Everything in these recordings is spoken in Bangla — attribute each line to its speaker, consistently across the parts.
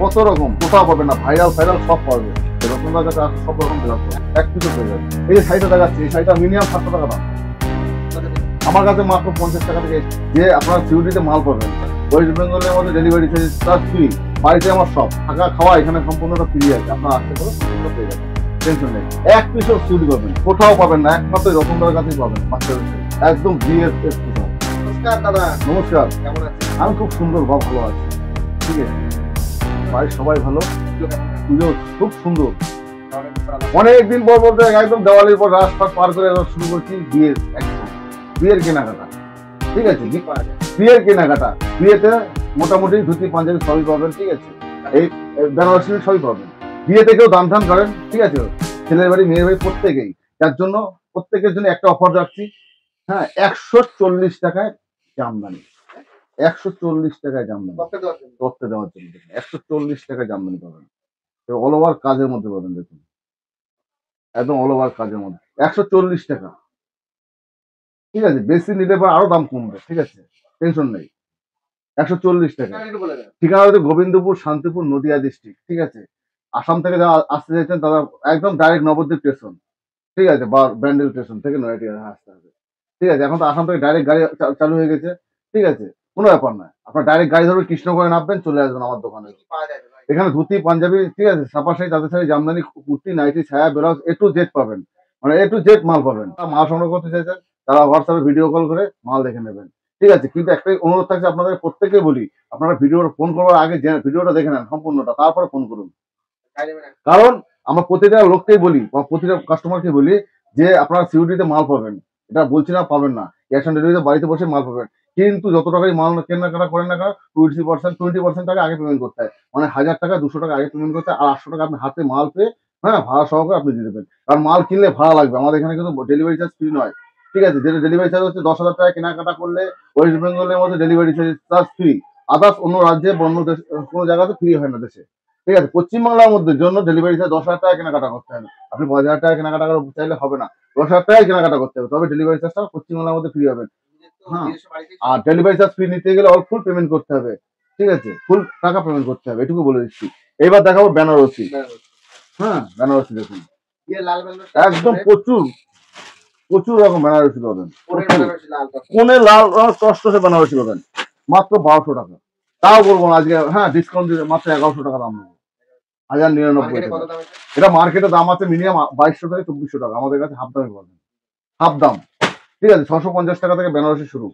Speaker 1: কত রকম, কোথাও পাবে না, ভাইরাল ফাইরাল সব পাবে। রতনদার কাছে আসলে সব রকম দেখাচ্ছে, এক কিছু পেয়ে যাবে। এই যে শাড়িটা দেখাচ্ছি, এই শাড়িটা মিনিমাম 700 টাকা দাম, আমার কাছে মাত্র 50 টাকা থেকে। যে আপনার সিউড়িতে মাল পাবেন, ওয়েস্ট বেঙ্গলের মধ্যে ডেলিভারি চার্জ ফ্রি, বাড়িতে আমার সব, থাকা খাওয়া এখানে সম্পূর্ণটা ফ্রি আছে। আপনার আসতে পারে সম্পূর্ণ পেয়ে যাবেন, টেনশন নেই। এক পিসও সিউড়ি পাবেন, কোথাও পাবেন না, একমাত্র রতনদার কাছেই পাবেন। বাচ্চাদের একদম বিএস।
Speaker 2: নমস্কার দাদা।
Speaker 1: নমস্কার,
Speaker 2: কেমন আছেন?
Speaker 1: আমি খুব সুন্দর, ভালো আছি, ঠিক আছে। বাড়ির সবাই ভালো, পুজো খুব সুন্দর। অনেকদিন পর বলতে একদম দেওয়ালির পর রাস্তা পার করে শুরু করছি বিয়ের, একদম বিয়ের কেনাকাটা, ঠিক আছে। বিয়ের কেনাকাটা, বিয়েতে মোটামুটি ধুতি পাঞ্জাবি সবই পাবেন, ঠিক আছে। এই বেনারসি সবই পাবেন। বিয়েতে কেউ দাম টাম করেন, ঠিক আছে, ছেলের বাড়ি মেয়ের বাড়ি প্রত্যেকেই। তার জন্য প্রত্যেকের জন্য একটা অফার রাখছি, হ্যাঁ, 140 টাকায় জামদানি, 140 টাকায় জামদানি করতে দেওয়ার জন্য 140 টাকায় জামদানি পাবেন। অল ওভার কাজের মধ্যে পাবেন, দেখুন একদম অল ওভার কাজের মধ্যে 140 টাকা, ঠিক আছে। বেশি নিলে পর আরো দাম কমবে, ঠিক আছে, টেনশন নেই। 140 টাকা। ঠিকানা হচ্ছে গোবিন্দপুর, শান্তিপুর, নদিয়া ডিস্ট্রিক্ট, ঠিক আছে। আসাম থেকে যারা আসতে চাইছেন তারা একদম ডাইরেক্ট নবদ্বীপ স্টেশন, ঠিক আছে, বা ব্যান্ডেল স্টেশন থেকে নয়াটি আসতে হবে, ঠিক আছে। এখন তো আসাম থেকে ডাইরেক্ট গাড়ি চালু হয়ে গেছে, ঠিক আছে, কোনো ব্যাপার নয়। আপনার ডাইরেক্ট গাড়ি ধরবে, কৃষ্ণগড়ে নামবেন, চলে আসবেন আমার দোকানে। এখানে ধুতি পাঞ্জাবি, ঠিক আছে, সাপা শাড়ি, তাদের শাড়ি, জামদানি, কুর্তি, নাইটি, ছায়া, ব্লাউজ, এ টু জেড পাবেন, মানে এ টু জেড মাল পাবেন। মাল সংগ্রহ করতে চাইছেন তারা হোয়াটসঅ্যাপে ভিডিও কল করে মাল দেখে নেবেন, ঠিক আছে। কিন্তু একটাই অনুরোধ থাকছে আপনাদের প্রত্যেকেই বলি, আপনারা ভিডিও ফোন করার আগে ভিডিওটা দেখে নেন সম্পূর্ণটা, তারপরে ফোন করুন। কারণ আমরা প্রতিটা লোককেই বলি বা প্রতিটা কাস্টমারকে বলি যে আপনারা সিউডিতে মাল পাবেন, এটা বলছি না পাবেন না, ক্যাশ অন ডেলিভারিতে বাড়িতে বসে মাল পাবেন। কিন্তু যত টাকাই মাল কেনাকাটা করেন না কেন, 20% টাকা আগে পেমেন্ট করতে হয়, মানে 1000 টাকা 200 টাকা আগে পেমেন্ট করতে হয়, আর 800 টাকা আপনি হাতে মাল পেয়ে, হ্যাঁ, ভাড়া সহকারে আপনি দিয়ে দেবেন। কারণ মাল কিনলে ভাড়া লাগবে, আমাদের এখানে কিন্তু ডেলিভারি চার্জ ফ্রি নয়, ঠিক আছে। যেটা ডেলিভারি চার্জ হচ্ছে 10,000 টাকা কেনাকাটা করলে ওয়েস্ট বেঙ্গলের মধ্যে ডেলিভারি চার্জ ফ্রি, আদার্স অন্য রাজ্যে অন্য দেশ কোনো জায়গাতে ফ্রি হয় না দেশে, ঠিক আছে। পশ্চিমবাংলার মধ্যে জন্য ডেলিভারি চার্জ 10,000 টাকা কেনাকাটা করতে হবে, আপনি 5,000 টাকা কেনাকাটা করে চাইলে হবে না, 10,000 টাকাই কেনাকাটা করতে হবে, তবে ডেলিভারি চার্জটা পশ্চিমবাংলার মধ্যে ফ্রি হবে। হ্যাঁ, আর ডেলিভারি চার্জ ফ্রি নিতে গেলে ফুল পেমেন্ট করতে হবে, ঠিক আছে, ফুল টাকা পেমেন্ট করতে হবে, এটুকু বলে দিচ্ছি। এবার দেখাবো বেনারসি, হ্যাঁ, বেনারসি দেখুন একদম প্রচুর প্রচুর রকম বেনারসি পাবেন, কোনে লাল টসটসে বেনারসি পাবেন মাত্র 1200 টাকা। তাও বলবো না আজকে, হ্যাঁ, ডিসকাউন্ট দিয়ে মাত্র 1100 টাকা দাম নেবো, 1099 টাকা। এটা মার্কেটে দাম আছে মিনিমাম 2200 থেকে 2400 টাকা, আমাদের কাছে হাফ দামে পাবেন, হাফ দাম, ঠিক আছে। 650 টাকা থেকে বেনারসি শুরু,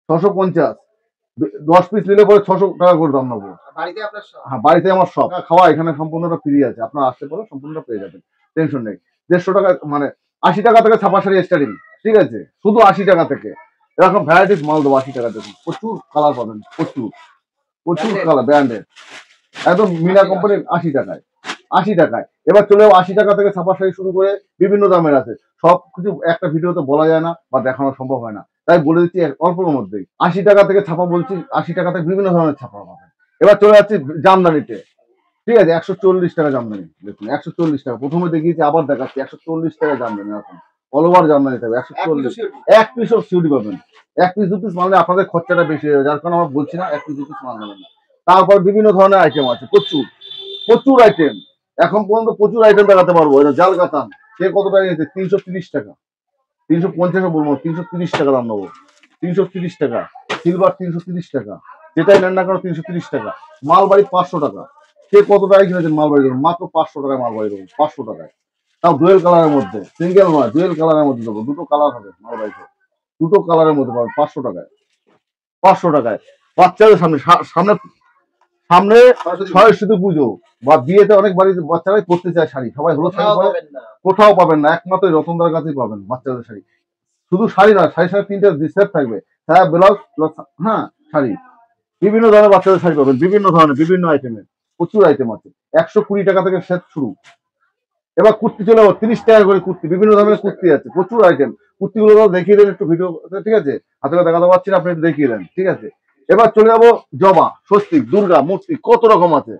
Speaker 1: 650, 10 পিস নিলে পরে 600 টাকা করে দাম নেবো। হ্যাঁ, বাড়িতে আমার সব, খাওয়া এখানে সম্পূর্ণটা ফ্রি আছে, আপনার আসতে পারে সম্পূর্ণটা পেয়ে যাবেন, টেনশন নেই। 150 টাকা, মানে 80 টাকা থেকে ছাপা শাড়ি স্টার্টিং, ঠিক আছে, শুধু 80 টাকা থেকে। এরকম ভ্যারাইটিস মাল দেবো 80 টাকা থেকে, প্রচুর কালার পাবেন, প্রচুর প্রচুর কালার ব্র্যান্ডের, একদম মিনা কোম্পানির 80 টাকায়, 80 টাকায়। এবার চলে যাবো 80 টাকা থেকে ছাপা শাড়ি শুরু করে বিভিন্ন দামের আছে, সব কিছু একটা ভিডিওতে বলা যায় না বা দেখানো সম্ভব হয় না, তাই বলে দিচ্ছি অল্পের মধ্যেই। 80 টাকা থেকে ছাপা বলছি, 80 টাকা থেকে বিভিন্ন ধরনের ছাপা পাবেন। এবার চলে যাচ্ছি জামদানিতে, ঠিক আছে, 140 টাকা জামদানি, দেখুন 140 টাকা, প্রথমে দেখিয়েছি আবার দেখাচ্ছি 140 টাকা জামদানি। এখন অল ওভার জামদানি থাকবে 140, এক পিসও সিউড়ি পাবেন। এক পিস দু পিস মানলে আপনাদের খরচাটা বেশি হয়ে যাবে, যার কারণে আমরা বলছি না এক পিস দু পিস মাল নেবেন না। তারপর বিভিন্ন ধরনের আইটেম আছে, প্রচুর প্রচুর আইটেম, এখন পর্যন্ত প্রচুর আইটেম দেখাতে পারবো। জাল কাতান, সে কত টাকা নিয়েছে, 330 টাকা, 350 বলবো, 330 টাকা দাম নেবো, 330 টাকা। সিলভার 330 টাকা, যেটাই নেন না কেন 330 টাকা। মালবাড়ি 500 টাকা, সে কত টাকায় কিনেছেন মালবাড়ি দেবো, মাত্র 500 টাকায় মালবাড়ি দেবো, 500 টাকায়। তাও ডুয়েল কালারের মধ্যে, সিঙ্গেল নয়, ডুয়েল কালারের মধ্যে দেবো, দুটো কালার হবে মালবাড়িতে, দুটো কালারের মধ্যে পাবেন 500 টাকায়, 500 টাকায়। বাচ্চাদের সামনে সামনে সামনে সরস্বতী পুজো বা বিয়েতে অনেক বাড়িতে বাচ্চারাই পড়তে চায় শাড়ি, সবাই হলুদ শাড়ি পরে, কোথাও পাবেন না, একমাত্র রতনদার কাছেই পাবেন বাচ্চাদের শাড়ি। শুধু শাড়ি নয়, শাড়ির সাথে 3টে সেট থাকবে, ছায়া, ব্লাউজ প্লাস, হ্যাঁ, শাড়ি, বিভিন্ন ধরনের বাচ্চাদের শাড়ি পাবেন, বিভিন্ন ধরনের বিভিন্ন আইটেমের, প্রচুর আইটেম আছে। 120 টাকা থেকে সেট শুরু। এবার কুর্তি চলে যাবো, 30 টাকা করে কুর্তি, বিভিন্ন ধরনের কুর্তি আছে, প্রচুর আইটেম। কুর্তিগুলো দেখিয়ে দেন একটু ভিডিও, ঠিক আছে, হাতে দেখাতে পারছি না, আপনি একটু দেখিয়ে দেন, ঠিক আছে। এবার চলে যাবো জবা, স্বস্তিক, দুর্গা মূর্তি, কত রকম আছে,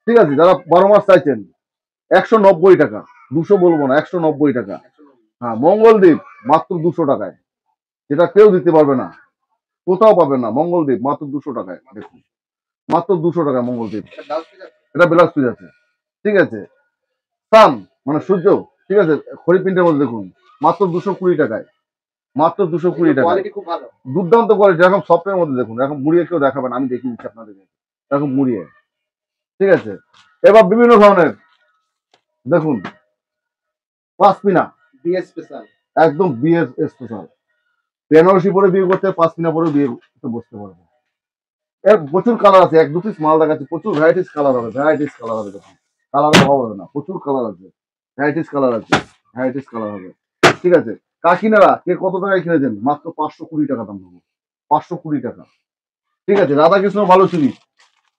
Speaker 1: ঠিক আছে। যারা 12 মাস চাইছেন 190 টাকা, 200 বলবো না, 190 টাকা। হ্যাঁ, মঙ্গলদ্বীপ মাত্র 200 টাকায়, যেটা কেউ দিতে পারবে না, কোথাও পাবেন না, মঙ্গলদ্বীপ মাত্র 200 টাকায়, দেখুন মাত্র 200 টাকা মঙ্গলদ্বীপ। এটা ব্লাউজ পিস আছে, ঠিক আছে। সান মানে সূর্য, ঠিক আছে, খড়ি প্রিন্টের মধ্যে দেখুন মাত্র 220 টাকায়, মাত্র 220 টাকায়। দুর্দান্ত কোয়ালিটি, এরকম সফটের মধ্যে দেখুন, এরকম মুড়িয়ে কেউ দেখাবেন, আমি দেখিয়ে দিচ্ছি আপনাদেরকে, এরকম মুড়িয়ে, ঠিক আছে। এবার বিভিন্ন ধরনের দেখুন পাসমিনা বিএস স্পেশাল, একদম বিএস স্পেশাল। বেনারসি পরে বিয়ে করতে, পাসমিনা পরে বিয়ে করতে বসতে পারবে। এর প্রচুর কালার আছে, এক দু পিস মাল দেখাচ্ছে, প্রচুর ভ্যারাইটিস কালার হবে, ভ্যারাইটিস কালার হবে, দেখুন কালারের অভাব হবে না, প্রচুর কালার আছে, ভ্যারাইটিস কালার আছে, ভ্যারাইটিস কালার হবে, ঠিক আছে। কাকিনারা কে কত টাকায় কিনেছেন? মাত্র 520 টাকা দাম নেবো, 520 টাকা, ঠিক আছে। রাধাকৃষ্ণ ভালো চুরি,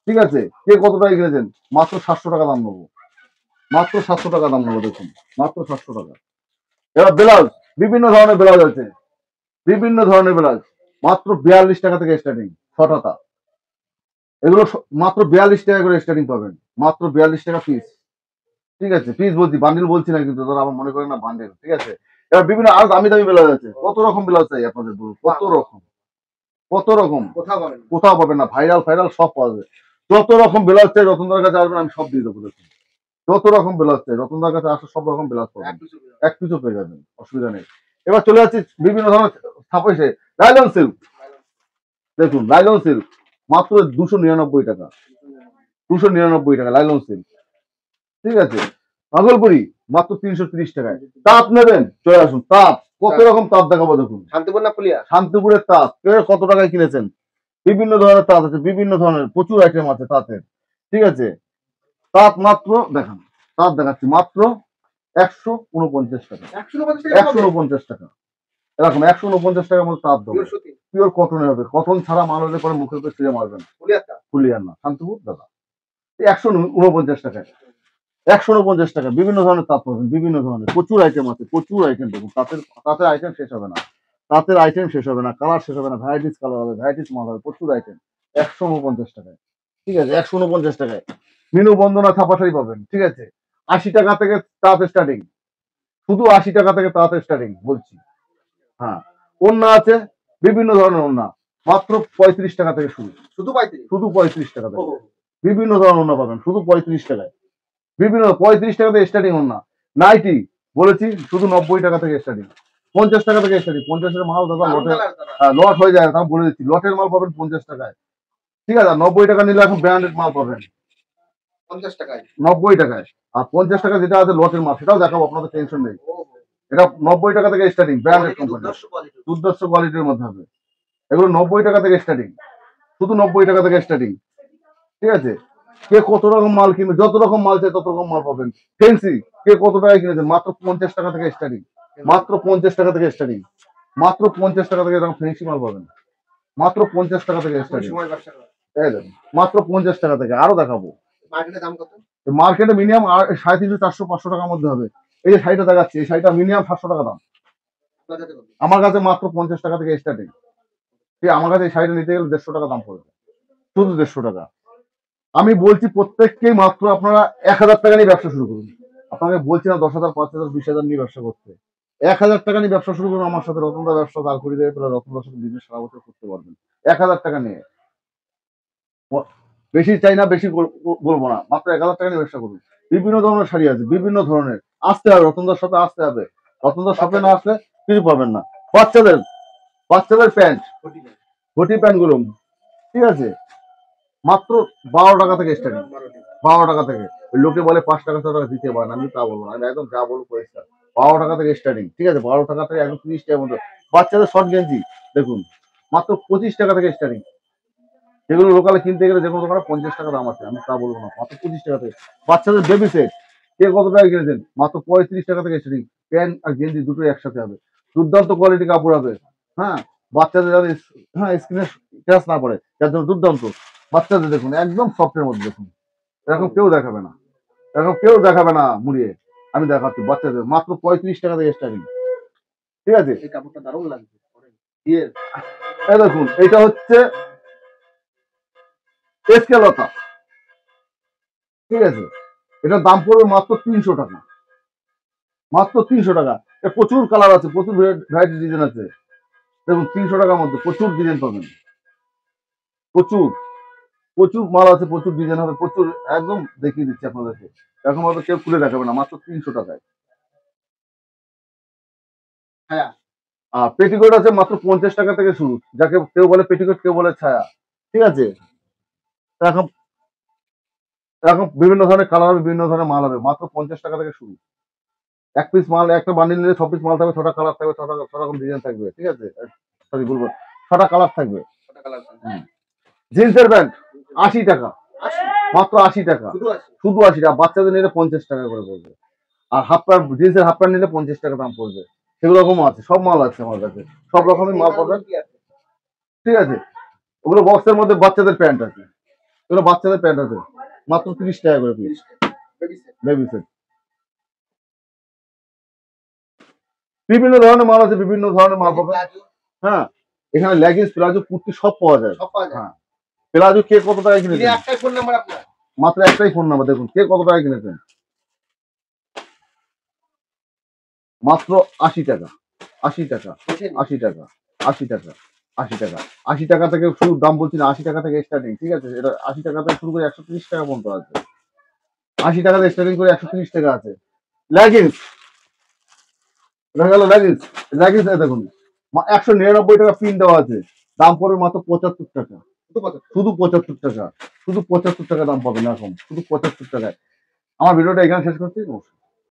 Speaker 1: ঠিক আছে, কে কত টাকায় কিনেছেন? মাত্র 700 টাকা দাম নেবো, মাত্র 700 টাকা দাম নেবো, দেখুন মাত্র 700 টাকা। এবার ব্লাউজ, বিভিন্ন ধরনের ব্লাউজ আছে, বিভিন্ন ধরনের ব্লাউজ, মাত্র 42 টাকা থেকে স্টার্টিং, ছটাতা। এগুলো মাত্র 42 টাকা করে স্টার্টিং পাবেন, মাত্র 42 টাকা পিস, ঠিক আছে। পিস বলছি, বান্ডিল বলছি না কিন্তু, তারা আমার মনে করেন না বান্ডিল, ঠিক আছে। এবার বিভিন্ন আরো দামি দামি ব্লাউজ আছে, কত রকম ব্লাউজ চাই আপনাদের বলুন, কত রকম, কত রকম, কোথাও পাবেন না, ভাইরাল ফাইরাল সব পাওয়া যায়। যত রকম ব্লাউজ চাই রতনদার কাছে আসবেন, আমি সব দিয়ে দেবো, দেখুন যত রকম ব্লাউজ চাই রতনদার কাছে আসলে সব রকম ব্লাউজ পাবেন, এক পিছু পেয়ে যাবেন, অসুবিধা নেই। এবার চলে যাচ্ছি বিভিন্ন ধরনের ছাপাইছে, লাইলন সিল্ক, দেখুন লাইলন সিল্ক মাত্র 299 টাকা, 299 টাকা লাইলন সিল্ক, ঠিক আছে। ভাগলপুরি মাত্র 330 টাকায়। তাঁত নেবেন চলে আসুন, তাঁত কত রকম তাঁত দেখাবো, দেখুন শান্তিপুর না ফুলিয়া, শান্তিপুরের তাঁত কে কত টাকায় কিনেছেন? বিভিন্ন ধরনের তাঁত আছে, বিভিন্ন ধরনের প্রচুর আইটেম আছে তাঁতের, ঠিক আছে। তাঁত মাত্র দেখান, তাঁত দেখাচ্ছি মাত্র 149 টাকা, 149 টাকা, এরকম 149 টাকার মধ্যে তাঁত দেবো, পিওর কটনের হবে, কটন ছাড়া মাল হলে পরে মুখের উপরে ছিঁড়ে মারবেন, ফুলিয়ার না, শান্তিপুর দাদা। 149 টাকায়, 149 টাকা, বিভিন্ন ধরনের তাঁত পাবেন, বিভিন্ন ধরনের প্রচুর আইটেম আছে, প্রচুর আইটেম দেখুন, তাঁতের তাঁতের আইটেম শেষ হবে না, তাঁতের আইটেম শেষ হবে না, কালার শেষ হবে না, ভ্যারাইটিস কালার হবে, ভ্যারাইটিস মাল হবে, প্রচুর আইটেম। 149 টাকায়, ঠিক আছে, 149 টাকায়। মিনু বন্দনা ছাপাশাড়ি পাবেন, ঠিক আছে। 80 টাকা থেকে তাঁত স্টার্টিং, শুধু 80 টাকা থেকে তাঁত স্টার্টিং বলছি, হ্যাঁ। ওন্না আছে, বিভিন্ন ধরনের ওন্না, মাত্র 35 টাকা থেকে শুরু, শুধু 35 টাকা থেকে বিভিন্ন ধরনের ওন্না পাবেন, শুধু 35 টাকায়, বিভিন্ন 35 টাকা থেকে স্টার্টিং ওন্না। নাইটি বলেছি শুধু 90 টাকা থেকে স্টার্টিং, 50 টাকা থেকে স্টার্টিং, 50-এর মাল দাদা লটে লট হয়ে যায়, আমি বলে দিচ্ছি, লটের মাল পাবেন 50 টাকায়, ঠিক আছে। 90 টাকা নিলে এখন ব্র্যান্ডেড মাল পাবেন 90 টাকায়, আর 50 টাকা যেটা আছে লটের মাল, সেটাও দেখাবো, আপনাদের টেনশন নেই। এটা 90 টাকা থেকে স্টার্টিং, ব্র্যান্ডেড কোম্পানি, দুর্দর্শ কোয়ালিটির মধ্যে হবে, এগুলো 90 টাকা থেকে স্টার্টিং, শুধু 90 টাকা থেকে স্টার্টিং, ঠিক আছে। কে কত রকম মাল কিনবে, যত রকম মাল চাই তত রকম মাল পাবেন। ফেন্সি কে কত টাকায় কিনেছেন? মাত্র 50 টাকা থেকে স্টার্টিং, মাত্র 50 টাকা থেকে স্টার্টিং, মাত্র 50 টাকা থেকে এরকম ফেন্সি মাল পাবেন, মাত্র 50 টাকা থেকে স্টার্টিং, মাত্র 50 টাকা থেকে। আরো দেখাবো, মার্কেটে মিনিমাম 350, 400, 500 টাকার মধ্যে হবে। এই যে শাড়িটা দেখাচ্ছি, এই শাড়িটা মিনিমাম 700 টাকা দাম, আমার কাছে মাত্র 50 টাকা থেকে স্টার্টিং, ঠিক, আমার কাছে এই শাড়িটা নিতে গেলে 150 টাকা দাম পড়বে, শুধু 150 টাকা। আমি বলছি প্রত্যেককেই মাত্র আপনারা 1000 টাকা নিয়ে ব্যবসা শুরু করুন, আপনাকে বলছি না 10,000, 5,000, 20,000 নিয়ে ব্যবসা করতে, 1000 টাকা নিয়ে ব্যবসা শুরু করুন আমার সাথে, রতনদা ব্যবসা দাঁড় করিয়ে দেবে, তাহলে রতনদার সাথে বিজনেস সারা বছর করতে পারবেন 1000 টাকা নিয়ে। বেশি চাই না, বেশি বলবো না, মাত্র 1000 টাকা নিয়ে ব্যবসা করুন। বিভিন্ন ধরনের শাড়ি আছে, বিভিন্ন ধরনের, আসতে হবে রতনদার সাথে, আসতে হবে, রতনদার সাথে না আসলে কিছু পাবেন না। বাচ্চাদের, বাচ্চাদের প্যান্ট, ঘটি প্যান্ট গুলো, ঠিক আছে, মাত্র 12 টাকা থেকে স্টার্টিং, 12 টাকা থেকে। লোকে বলে 5 টাকা 6 টাকা দিতে পারেন, আমি তা বলবো না, আমি একদম যা বলবো পরিষ্কার, 12 টাকা থেকে স্টার্টিং, ঠিক আছে, 12 টাকা থেকে একদম 30 টাকার মধ্যে। বাচ্চাদের শর্ট গেঞ্জি দেখুন, মাত্র 25 টাকা থেকে স্টার্টিং, যেগুলো লোকালে কিনতে গেলে যে কোনো দোকানে 50 টাকা দাম আছে, আমি তা বলবো না, মাত্র 25 টাকা থেকে। বাচ্চাদের বেবি সেট কে কত টাকা কিনেছেন? মাত্র 35 টাকা থেকে স্টার্টিং, প্যান্ট আর গেঞ্জি দুটোই একসাথে হবে, দুর্দান্ত কোয়ালিটি কাপড় হবে, হ্যাঁ। বাচ্চাদের যাতে হ্যাঁ স্কিনে ক্র্যাশ না পড়ে, যার জন্য দুর্দান্ত। বাচ্চাদের দেখুন একদম সফটের মধ্যে, দেখুন এরকম কেউ দেখাবে না, এরকম কেউ দেখাবে না মুড়িয়ে, আমি দেখাচ্ছি বাচ্চাদের মাত্র 35 টাকা থেকে স্টার্টিং, ঠিক আছে। এই কাপড়টা দারুণ লাগছে, এই দেখুন এটা হচ্ছে এসকেলতা, ঠিক আছে, এটার দাম পড়বে মাত্র 300 টাকা, মাত্র 300 টাকা। প্রচুর কালার আছে, প্রচুর ভ্যারাইটি ডিজাইন আছে, দেখুন 300 টাকার মধ্যে প্রচুর ডিজাইন পাবেন, প্রচুর, প্রচুর মাল আছে, প্রচুর ডিজাইন হবে, প্রচুর, একদম দেখিয়ে দিচ্ছি আপনাদেরকে। এখন হয়তো কেউ খুলে দেখাবে না, মাত্র 300 টাকায়।
Speaker 2: হ্যাঁ,
Speaker 1: আর পেটিকোট আছে মাত্র 50 টাকা থেকে শুরু, যাকে কেউ বলে পেটিকোট, কেউ বলে ছায়া, ঠিক আছে। এখন এখন বিভিন্ন ধরনের কালার হবে, বিভিন্ন ধরনের মাল হবে, মাত্র 50 টাকা থেকে শুরু। এক পিস মাল, একটা বান্ডিল নিলে 6 পিস মাল থাকবে, 6টা কালার থাকবে, 6টা রকম ডিজাইন থাকবে, ঠিক আছে। সরি বলবো, 6টা কালার থাকবে।
Speaker 2: কত কালার?
Speaker 1: জিন্সের প্যান্ট 80 টাকা,
Speaker 2: 80
Speaker 1: মাত্র 80 টাকা,
Speaker 2: শুধু আছে।
Speaker 1: শুধু 80 টাকা। বাচ্চাদের নিলে 50 টাকা করে পড়বে। আর হাফ প্যান্ট, জিন্সের হাফ প্যান্ট নিলে 50 টাকা দাম পড়বে। সেগুলো রকম আছে, সব মাল আছে আমার কাছে, সব রকমের মাল পাবেন,
Speaker 2: কি আছে?
Speaker 1: ঠিক আছে। ওগুলো বক্সের মধ্যে বাচ্চাদের প্যান্ট আছে, এগুলো বাচ্চাদের প্যান্ট আছে, মাত্র 30 টাকা করে piece,
Speaker 2: baby set.
Speaker 1: Baby set. বিভিন্ন ধরনের মাল আছে, বিভিন্ন ধরনের মাল পাবেন।
Speaker 2: প্লাজো
Speaker 1: হ্যাঁ, এখানে লেগিংস, প্লাজো, কুর্তি সব পাওয়া যায়।
Speaker 2: সব পাওয়া যায়।
Speaker 1: হ্যাঁ, প্লাজো কে কত টাকা
Speaker 2: এই
Speaker 1: কিনেছেন?
Speaker 2: একটাই ফোন নাম্বার আপনার।
Speaker 1: মাত্র একটাই ফোন নাম্বার, দেখুন কে কত টাকা কিনেছেন। মাত্র 80 টাকা, 80 টাকা, 80 টাকা, 80 টাকা, 80 টাকা, 80 টাকা থেকে শুরু, দাম বলছি না, 80 টাকা থেকে স্টার্টিং, ঠিক আছে। এটা 80 টাকা থেকে শুরু করে 130 টাকা পর্যন্ত আছে, 80 টাকা থেকে স্টার্টিং করে 130 টাকা আছে। লেগিংস, দেখা গেল লেগিংস, লেগিংস দেখুন 199 টাকা পিন দেওয়া আছে, দাম পড়বে মাত্র 75 টাকা,
Speaker 2: শুধু কত?
Speaker 1: শুধু 75 টাকা, শুধু 75 টাকা দাম পাবেন এখন, শুধু 75 টাকায়। আমার ভিডিওটা এখানে শেষ করছি, নমস্কার।